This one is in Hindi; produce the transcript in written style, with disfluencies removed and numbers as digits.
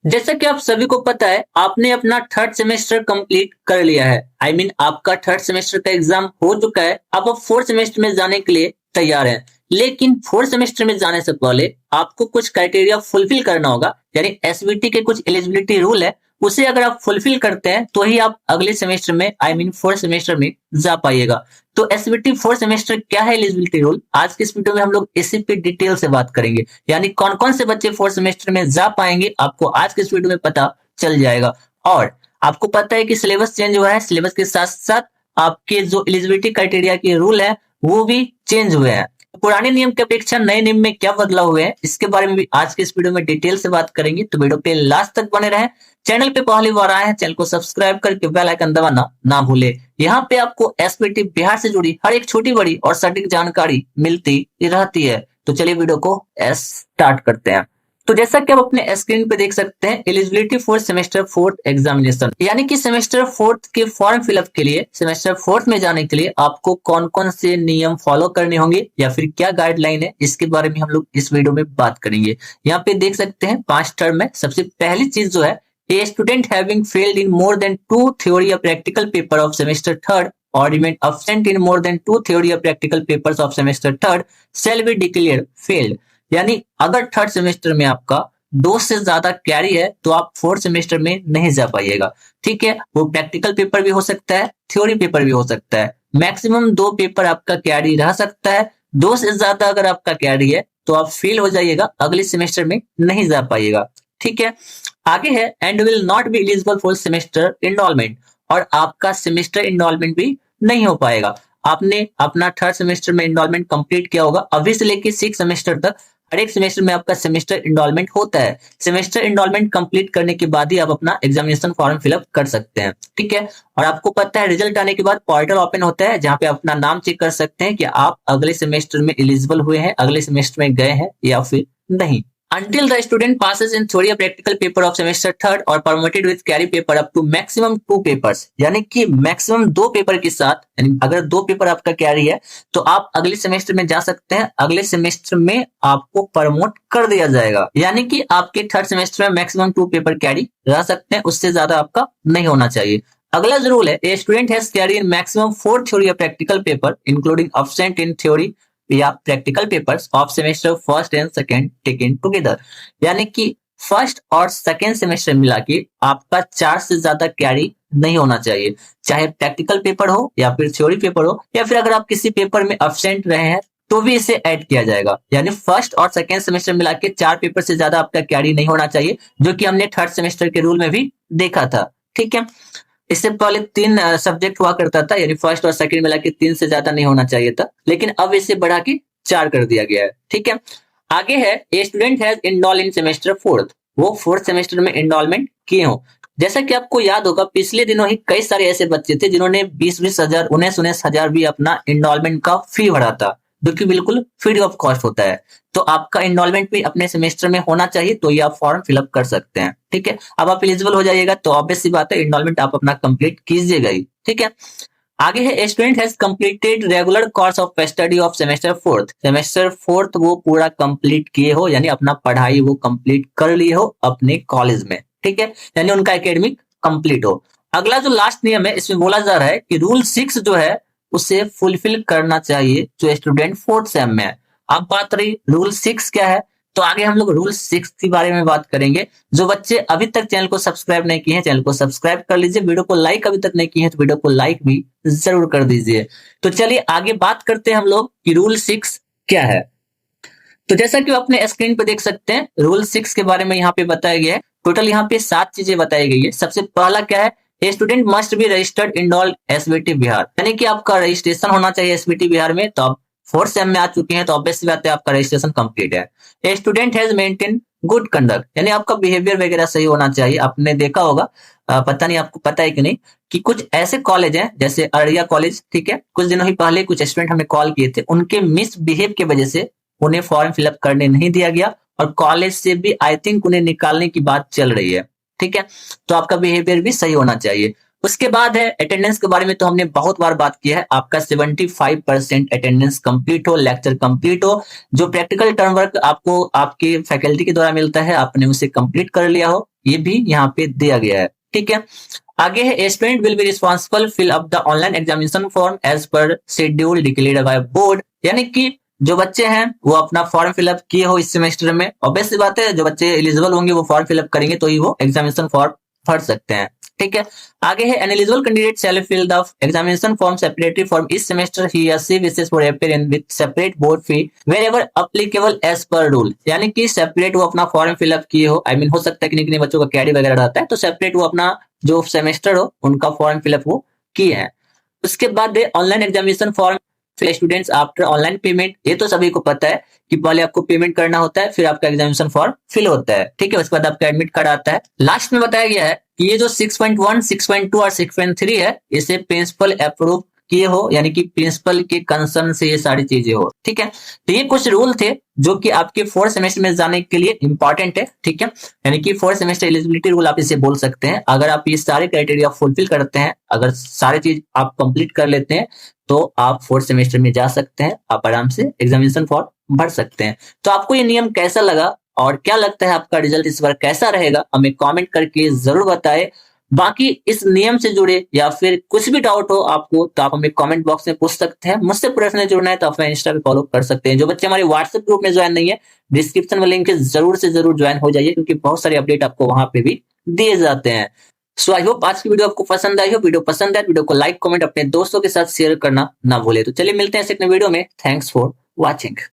जैसा कि आप सभी को पता है, आपने अपना थर्ड सेमेस्टर कंप्लीट कर लिया है। आपका थर्ड सेमेस्टर का एग्जाम हो चुका है। अब फोर्थ सेमेस्टर में जाने के लिए तैयार हैं। लेकिन फोर्थ सेमेस्टर में जाने से पहले आपको कुछ क्राइटेरिया फुलफिल करना होगा, यानी एसबीटी के कुछ एलिजिबिलिटी रूल है। उसे अगर आप फुलफिल करते हैं तो ही आप अगले सेमेस्टर में फोर्थ सेमेस्टर में जा पाइएगा। तो एसबीटी फोर्थ सेमेस्टर क्या है, एलिजिबिलिटी रूल, आज के इस वीडियो में हम लोग इसी पे डिटेल से बात करेंगे। यानी कौन कौन से बच्चे फोर्थ सेमेस्टर में जा पाएंगे, आपको आज के इस वीडियो में पता चल जाएगा। और आपको पता है कि सिलेबस चेंज हुआ है, सिलेबस के साथ साथ आपके जो एलिजिबिलिटी क्राइटेरिया के रूल है वो भी चेंज हुए हैं। पुराने नियम की अपेक्षा नए नियम में क्या बदलाव हुए हैं, इसके बारे में भी आज के इस वीडियो में डिटेल से बात करेंगे। तो वीडियो पे लास्ट तक बने रहें। चैनल पे पहली बार आए हैं, चैनल को सब्सक्राइब करके बेल आइकन दबाना ना भूले। यहाँ पे आपको एसपीटी बिहार से जुड़ी हर एक छोटी बड़ी और सटीक जानकारी मिलती रहती है। तो चलिए वीडियो को स्टार्ट करते हैं। तो जैसा कि आप अपने स्क्रीन पे देख सकते हैं, eligibility for semester fourth examination, यानी कि सेमेस्टर फोर्थ के फॉर्म फिलअप के लिए, सेमेस्टर फोर्थ में जाने के लिए आपको कौन कौन से नियम फॉलो करने होंगे या फिर क्या गाइडलाइन है, इसके बारे में हम लोग इस वीडियो में बात करेंगे। यहाँ पे देख सकते हैं 5 टर्म है। सबसे पहली चीज जो है, a student having failed in more than 2 theory या practical paper of semester third or remain absent in more than 2 theory or practical papers of semester third shall be declared failed। यानी अगर थर्ड सेमेस्टर में आपका 2 से ज्यादा कैरी है तो आप फोर्थ सेमेस्टर में नहीं जा पाइएगा। ठीक है, वो प्रैक्टिकल पेपर भी हो सकता है, थ्योरी पेपर भी हो सकता है। मैक्सिमम 2 पेपर आपका कैरी रह सकता है। 2 से ज्यादा अगर आपका कैरी है तो आप फेल हो जाइएगा, अगले सेमेस्टर में नहीं जा पाइएगा। ठीक है, आगे है and will not be eligible for semester enrolment, और आपका सेमेस्टर इनरोलमेंट भी नहीं हो पाएगा। आपने अपना थर्ड सेमेस्टर में इनरोलमेंट कंप्लीट किया होगा, अभी से लेके 6 सेमेस्टर तक हर एक सेमेस्टर में आपका सेमेस्टर इनरोलमेंट होता है। सेमेस्टर इनरोलमेंट कंप्लीट करने के बाद ही आप अपना एग्जामिनेशन फॉर्म फिलअप कर सकते हैं। ठीक है, और आपको पता है रिजल्ट आने के बाद पोर्टल ओपन होता है, जहां पे अपना नाम चेक कर सकते हैं कि आप अगले सेमेस्टर में एलिजिबल हुए हैं, अगले सेमेस्टर में गए हैं या फिर नहीं। Until the student passes in theory or practical paper of semester third or permitted with carry paper up to maximum 2 papers, यानी कि मैक्सिमम 2 पेपर के साथ, यानी अगर 2 पेपर आपका कैरी है तो आप अगले सेमेस्टर में जा सकते हैं। अगले सेमेस्टर में आपको प्रमोट कर दिया जाएगा, यानी कि आपके थर्ड सेमेस्टर में मैक्सिमम 2 पेपर कैरी रह सकते हैं, उससे ज्यादा आपका नहीं होना चाहिए। अगला जो रूल है, a student has carry in maximum 4 theory या practical paper including absent in theory या practical papers of semester first and second taken together, यानी कि फर्स्ट और सेकेंड सेमेस्टर मिला के आपका 4 से ज्यादा कैरी नहीं होना चाहिए, चाहे प्रैक्टिकल पेपर हो या फिर थ्योरी पेपर हो, या फिर अगर आप किसी पेपर में अब्सेंट रहे हैं तो भी इसे ऐड किया जाएगा। यानी फर्स्ट और सेकेंड सेमेस्टर मिला के 4 पेपर से ज्यादा आपका कैरी नहीं होना चाहिए, जो कि हमने थर्ड सेमेस्टर के रूल में भी देखा था। ठीक है, इससे पहले 3 सब्जेक्ट हुआ करता था, यानी फर्स्ट और सेकंड मिला के 3 से ज्यादा नहीं होना चाहिए था, लेकिन अब इसे बढ़ा के 4 कर दिया गया है। ठीक है, आगे है a student has enrol in semester fourth, वो फोर्थ सेमेस्टर में एनरोलमेंट किए हो। जैसा कि आपको याद होगा, पिछले दिनों ही कई सारे ऐसे बच्चे थे जिन्होंने 20-20 हजार 19-19 हजार भी अपना एनरोलमेंट का फी भरा था, जो कि बिल्कुल फ्री ऑफ कॉस्ट होता है। तो आपका एनरोलमेंट भी अपने सेमेस्टर में होना चाहिए, तो ये आप फॉर्म फिलअप कर सकते हैं। ठीक है, अब आप एलिजिबल हो जाइएगा तो ऑब्वियस सी बात है, एनरोलमेंट आप अपना कंप्लीट कीजिएगा ही। ठीक है, आगे है student has completed regular course of study of semester fourth, semester fourth वो पूरा कंप्लीट किए हो, यानी अपना पढ़ाई वो कंप्लीट कर लिए हो अपने कॉलेज में। ठीक है, यानी उनका एकेडमिक कंप्लीट हो। अगला जो लास्ट नियम है, इसमें बोला जा रहा है कि रूल 6 जो है उसे फुलफिल करना चाहिए जो स्टूडेंट फोर्थ सेम में है। अब बात रही रूल 6 क्या है, तो आगे हम लोग रूल 6 के बारे में बात करेंगे। जो बच्चे अभी तक चैनल को सब्सक्राइब नहीं किए हैं, चैनल को सब्सक्राइब कर लीजिए। वीडियो को लाइक अभी तक नहीं किए हैं तो वीडियो को लाइक भी जरूर कर दीजिए। तो चलिए आगे बात करते हैं हम लोग कि रूल 6 क्या है। तो जैसा कि आप अपने स्क्रीन पे देख सकते हैं, रूल 6 के बारे में यहाँ पे बताया गया है। टोटल यहाँ पे 7 चीजें बताई गई है। सबसे पहला क्या है, a student must be registered enrolled SBT Bihar, यानी कि आपका रजिस्ट्रेशन होना चाहिए एसबीटी बिहार में। तो आप फोर्थ सेम में आ चुके हैं तो ऑब्वियस बात है आपका रजिस्ट्रेशन कंप्लीट है। A student has maintain good conduct, यानी आपका बिहेवियर वगैरह सही होना चाहिए। आपने देखा होगा, पता नहीं आपको पता है कि नहीं, कि कुछ ऐसे कॉलेज हैं जैसे अररिया कॉलेज, ठीक है, कुछ दिनों ही पहले कुछ स्टूडेंट हमें कॉल किए थे, उनके मिसबिहेव की वजह से उन्हें फॉर्म फिलअप करने नहीं दिया गया और कॉलेज से भी आई थिंक उन्हें निकालने की बात चल रही है। ठीक है, तो आपका बिहेवियर भी सही होना चाहिए। उसके बाद है अटेंडेंस के बारे में, तो हमने बहुत बार बात किया है। आपका 75% अटेंडेंस कंप्लीट हो, लेक्चर कंप्लीट हो, जो प्रैक्टिकल टर्म वर्क आपको आपके फैकल्टी के द्वारा मिलता है आपने उसे कंप्लीट कर लिया हो। ये भी यहाँ पे दिया गया है। ठीक है, आगे है student will be responsible fill up the online examination form as per schedule declared by board, यानी कि जो बच्चे हैं वो अपना फॉर्म फिलअप किए हो इस सेमेस्टर में, ऑब्वियस सी बात है जो बच्चे एलिजिबल होंगे वो फॉर्म फिलअप करेंगे तो ही वो एग्जामिनेशन फॉर्म भर सकते हैं। ठीक है, आगे है eligible candidate shall fill the examination form separately form इस सेमेस्टर ही या सी विशेष for appear in with separate board fee wherever applicable as per rule, यानी कि सेपरेट वो अपना फॉर्म फिलअप किए हो, आई मीन हो सकता है कि किन्हीं बच्चों का कैडी वगैरह रहता है तो सेपरेट वो अपना जो सेमेस्टर हो उनका फॉर्म फिलअप वो किए हैं। उसके बाद online examination form students after online payment, ये तो सभी को पता है कि पहले आपको पेमेंट करना होता है फिर आपका एग्जामिनेशन फॉर्म फिल होता है। ठीक है, उसके बाद आपका एडमिट कार्ड आता है। लास्ट में बताया गया है कि ये जो 6.1, 6.2 और 6.3 है इसे प्रिंसिपल अप्रूव किए हो, यानी कि प्रिंसिपल के कंसर्न से ये सारी चीजें हो। ठीक है, तो ये कुछ रूल थे जो कि आपके 4th सेमेस्टर में जाने के लिए इंपॉर्टेंट है। ठीक है, यानी कि 4th सेमेस्टर एलिजिबिलिटी रूल आप इसे बोल सकते हैं। अगर आप ये सारे क्राइटेरिया फुलफिल करते हैं, अगर सारे चीज आप कंप्लीट कर लेते हैं तो आप 4th सेमेस्टर में जा सकते हैं, आप आराम से एग्जामिनेशन फॉर्म भर सकते हैं। तो आपको ये नियम कैसा लगा और क्या लगता है आपका रिजल्ट इस बार कैसा रहेगा, हमें कमेंट करके जरूर बताएं। बाकी इस नियम से जुड़े या फिर कुछ भी डाउट हो आपको तो आप हमें कमेंट बॉक्स में पूछ सकते हैं। मुझसे पर्सनली जुड़ना है तो आप इंस्टा पे फॉलो कर सकते हैं। जो बच्चे हमारे व्हाट्सएप ग्रुप में ज्वाइन नहीं है, डिस्क्रिप्शन में लिंक है, जरूर से जरूर ज्वाइन हो जाइए क्योंकि बहुत सारे अपडेट आपको वहां पे भी दिए जाते हैं। सो आई होप आज की वीडियो आपको पसंद आई हो। वीडियो पसंद आए वीडियो को लाइक कमेंट अपने दोस्तों के साथ शेयर करना ना भूले। तो चलिए मिलते हैं इस वीडियो में। Thanks for watching.